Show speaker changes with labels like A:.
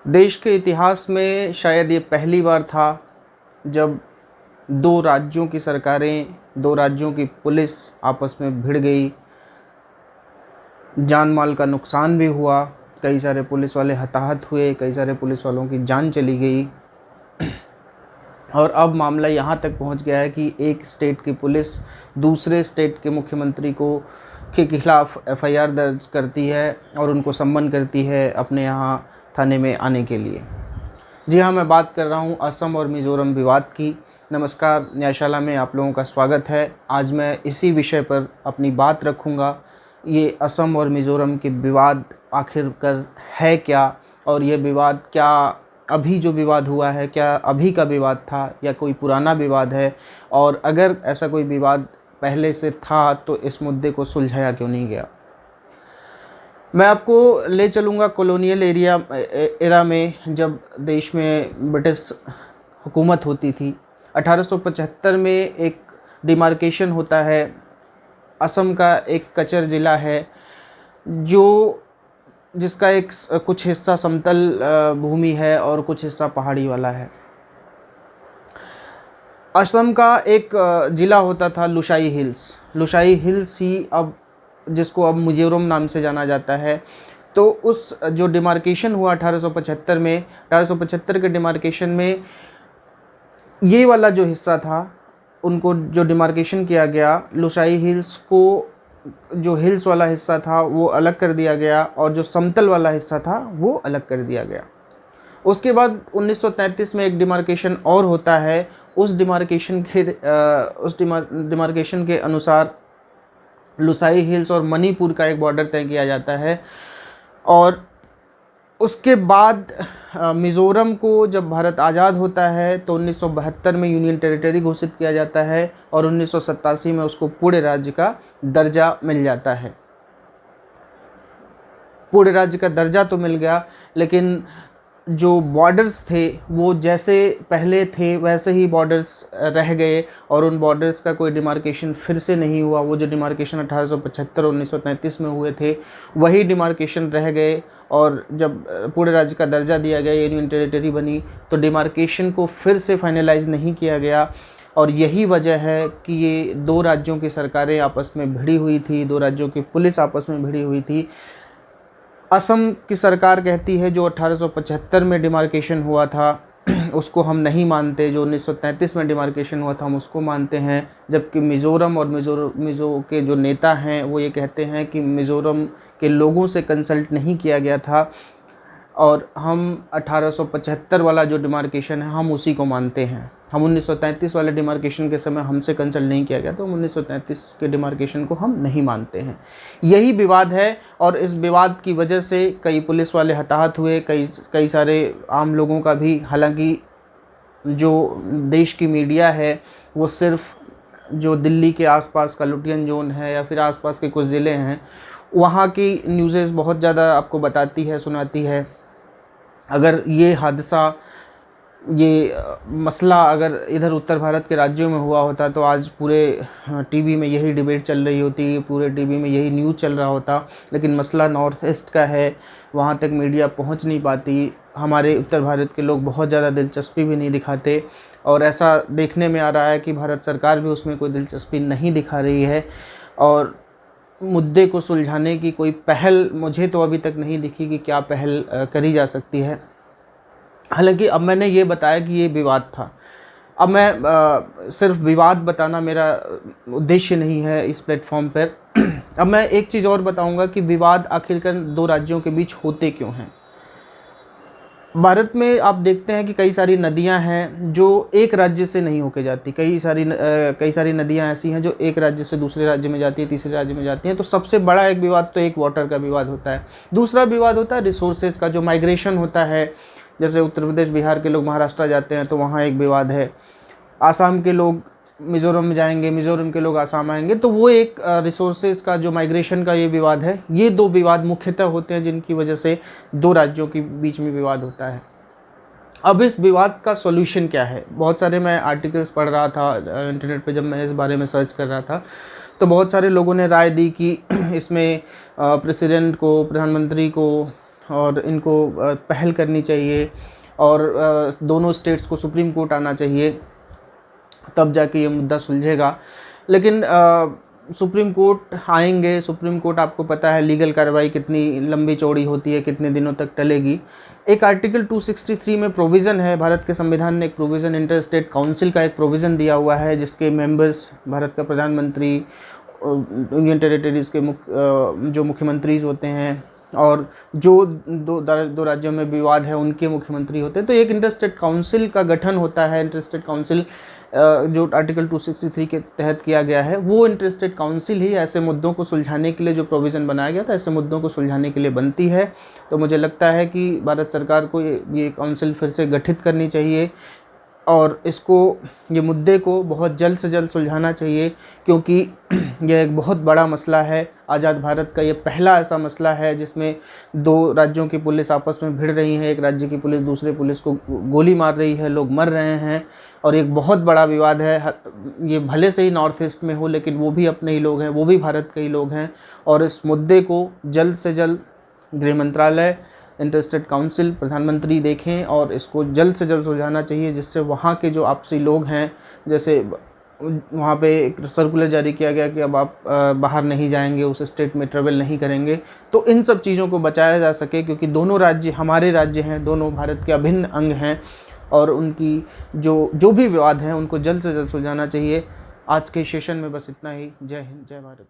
A: देश के इतिहास में शायद ये पहली बार था जब दो राज्यों की सरकारें, दो राज्यों की पुलिस आपस में भिड़ गई। जान माल का नुकसान भी हुआ, कई सारे पुलिस वाले हताहत हुए, कई सारे पुलिस वालों की जान चली गई। और अब मामला यहाँ तक पहुँच गया है कि एक स्टेट की पुलिस दूसरे स्टेट के मुख्यमंत्री के खिलाफ़ एफआईआर दर्ज करती है और उनको सम्मन करती है अपने यहाँ थाने में आने के लिए। जी हाँ, मैं बात कर रहा हूँ असम और मिज़ोरम विवाद की। नमस्कार, न्यायशाला में आप लोगों का स्वागत है। आज मैं इसी विषय पर अपनी बात रखूँगा। ये असम और मिज़ोरम के विवाद आखिरकार है क्या, और ये विवाद क्या अभी जो विवाद हुआ है क्या अभी का विवाद था या कोई पुराना विवाद है, और अगर ऐसा कोई विवाद पहले से था तो इस मुद्दे को सुलझाया क्यों नहीं गया। मैं आपको ले चलूँगा कॉलोनियल एरा में, जब देश में ब्रिटिश हुकूमत होती थी। 1875 में एक डिमार्केशन होता है। असम का एक कचर ज़िला है जिसका कुछ हिस्सा समतल भूमि है और कुछ हिस्सा पहाड़ी वाला है। असम का एक ज़िला होता था लुशाई हिल्स ही अब जिसको अब मिज़ोरम नाम से जाना जाता है। तो उस जो डिमार्केशन हुआ 1875 में, 1875 के डिमार्केशन में ये वाला जो हिस्सा था, उनको जो डिमार्केशन किया गया, लुशाई हिल्स को जो हिल्स वाला हिस्सा था वो अलग कर दिया गया और जो समतल वाला हिस्सा था वो अलग कर दिया गया। उसके बाद 1933 में एक डिमार्केशन और होता है। उस डिमार्केशन के अनुसार लुसाई हिल्स और मणिपुर का एक बॉर्डर तय किया जाता है। और उसके बाद मिज़ोरम को जब भारत आज़ाद होता है तो 1972 में यूनियन टेरिटरी घोषित किया जाता है और 1987 में उसको पूरे राज्य का दर्जा मिल जाता है। पूरे राज्य का दर्जा तो मिल गया, लेकिन जो बॉर्डर्स थे वो जैसे पहले थे वैसे ही बॉर्डर्स रह गए और उन बॉर्डर्स का कोई डिमार्केशन फिर से नहीं हुआ। वो जो डिमार्केशन 1875 और 1933 में हुए थे वही डिमार्केशन रह गए। और जब पूरे राज्य का दर्जा दिया गया, यूनियन टेरिटरी बनी, तो डिमार्केशन को फिर से फाइनलाइज नहीं किया गया। और यही वजह है कि ये दो राज्यों की सरकारें आपस में भिड़ी हुई थी, दो राज्यों की पुलिस आपस में भिड़ी हुई थी। असम की सरकार कहती है जो 1875 में डिमार्केशन हुआ था उसको हम नहीं मानते, जो 1933 में डिमार्केशन हुआ था हम उसको मानते हैं। जबकि मिज़ोरम और मिज़ो के जो नेता हैं वो ये कहते हैं कि मिज़ोरम के लोगों से कंसल्ट नहीं किया गया था और हम 1875 वाला जो डिमार्केशन है हम उसी को मानते हैं। हम 1933 वाले डिमार्केशन के समय हमसे कंसल्ट नहीं किया गया तो हम 1933 के डिमार्केशन को हम नहीं मानते हैं। यही विवाद है और इस विवाद की वजह से कई पुलिस वाले हताहत हुए, कई सारे आम लोगों का भी। हालांकि जो देश की मीडिया है वो सिर्फ जो दिल्ली के आसपास का लुटियन जोन है या फिर आसपास के कुछ ज़िले हैं वहाँ की न्यूज़ेस बहुत ज़्यादा आपको बताती है, सुनाती है। अगर ये हादसा, ये मसला अगर इधर उत्तर भारत के राज्यों में हुआ होता तो आज पूरे टीवी में यही डिबेट चल रही होती, पूरे टीवी में यही न्यूज़ चल रहा होता। लेकिन मसला नॉर्थ ईस्ट का है, वहाँ तक मीडिया पहुँच नहीं पाती। हमारे उत्तर भारत के लोग बहुत ज़्यादा दिलचस्पी भी नहीं दिखाते और ऐसा देखने में आ रहा है कि भारत सरकार भी उसमें कोई दिलचस्पी नहीं दिखा रही है। और मुद्दे को सुलझाने की कोई पहल मुझे तो अभी तक नहीं दिखी कि क्या पहल करी जा सकती है। हालांकि अब मैंने ये बताया कि ये विवाद था। अब मैं सिर्फ विवाद बताना मेरा उद्देश्य नहीं है इस प्लेटफॉर्म पर। अब मैं एक चीज़ और बताऊंगा कि विवाद आखिरकार दो राज्यों के बीच होते क्यों हैं। भारत में आप देखते हैं कि कई सारी नदियां हैं जो एक राज्य से नहीं होके जाती। कई सारी नदियां ऐसी हैं जो एक राज्य से दूसरे राज्य में जाती है, तीसरे राज्य में जाती हैं। तो सबसे बड़ा एक विवाद तो एक वाटर का विवाद होता है। दूसरा विवाद होता है रिसोर्सेज का, जो माइग्रेशन होता है। जैसे उत्तर प्रदेश बिहार के लोग महाराष्ट्र जाते हैं तो वहाँ एक विवाद है। आसाम के लोग मिज़ोरम में जाएंगे, मिज़ोरम के लोग आसाम आएंगे, तो वो एक रिसोर्सेज का जो माइग्रेशन का ये विवाद है। ये दो विवाद मुख्यतः होते हैं जिनकी वजह से दो राज्यों के बीच में विवाद होता है। अब इस विवाद का सॉल्यूशन क्या है? बहुत सारे मैं आर्टिकल्स पढ़ रहा था इंटरनेट पे, जब मैं इस बारे में सर्च कर रहा था तो बहुत सारे लोगों ने राय दी कि इसमें प्रेसिडेंट को, प्रधानमंत्री को और इनको पहल करनी चाहिए और दोनों स्टेट्स को सुप्रीम कोर्ट आना चाहिए, तब जाके ये मुद्दा सुलझेगा। लेकिन सुप्रीम कोर्ट आएंगे, सुप्रीम कोर्ट आपको पता है लीगल कार्रवाई कितनी लंबी चौड़ी होती है, कितने दिनों तक टलेगी। एक आर्टिकल 263 में प्रोविज़न है, भारत के संविधान ने एक प्रोविज़न, इंटर स्टेट काउंसिल का एक प्रोविज़न दिया हुआ है, जिसके मेंबर्स भारत का प्रधानमंत्री, यूनियन टेरिटरीज़ के जो मुख्यमंत्रीज होते हैं और जो दो राज्यों में विवाद है उनके मुख्यमंत्री होते हैं। तो एक इंटर स्टेट काउंसिल का गठन होता है। इंटर स्टेट काउंसिल जो आर्टिकल 263 के तहत किया गया है, वो इंटर स्टेट काउंसिल ही ऐसे मुद्दों को सुलझाने के लिए, जो प्रोविज़न बनाया गया था, ऐसे मुद्दों को सुलझाने के लिए बनती है। तो मुझे लगता है कि भारत सरकार को ये काउंसिल फिर से गठित करनी चाहिए और ये मुद्दे को बहुत जल्द से जल्द सुलझाना चाहिए, क्योंकि यह एक बहुत बड़ा मसला है। आज़ाद भारत का ये पहला ऐसा मसला है जिसमें दो राज्यों की पुलिस आपस में भिड़ रही है, एक राज्य की पुलिस दूसरे पुलिस को गोली मार रही है, लोग मर रहे हैं और एक बहुत बड़ा विवाद है। ये भले से ही नॉर्थ ईस्ट में हो, लेकिन वो भी अपने ही लोग हैं, वो भी भारत के ही लोग हैं। और इस मुद्दे को जल्द से जल्द गृह मंत्रालय, इंटर स्टेट काउंसिल, प्रधानमंत्री देखें और इसको जल्द से जल्द सुलझाना चाहिए, जिससे वहाँ के जो आपसी लोग हैं, जैसे वहाँ पे एक सर्कुलर जारी किया गया कि अब आप बाहर नहीं जाएंगे, उस स्टेट में ट्रेवल नहीं करेंगे, तो इन सब चीज़ों को बचाया जा सके, क्योंकि दोनों राज्य हमारे राज्य हैं, दोनों भारत के अभिन्न अंग हैं और उनकी जो भी विवाद हैं उनको जल्द से जल्द सुलझाना चाहिए। आज के सेशन में बस इतना ही। जय हिंद, जय भारत।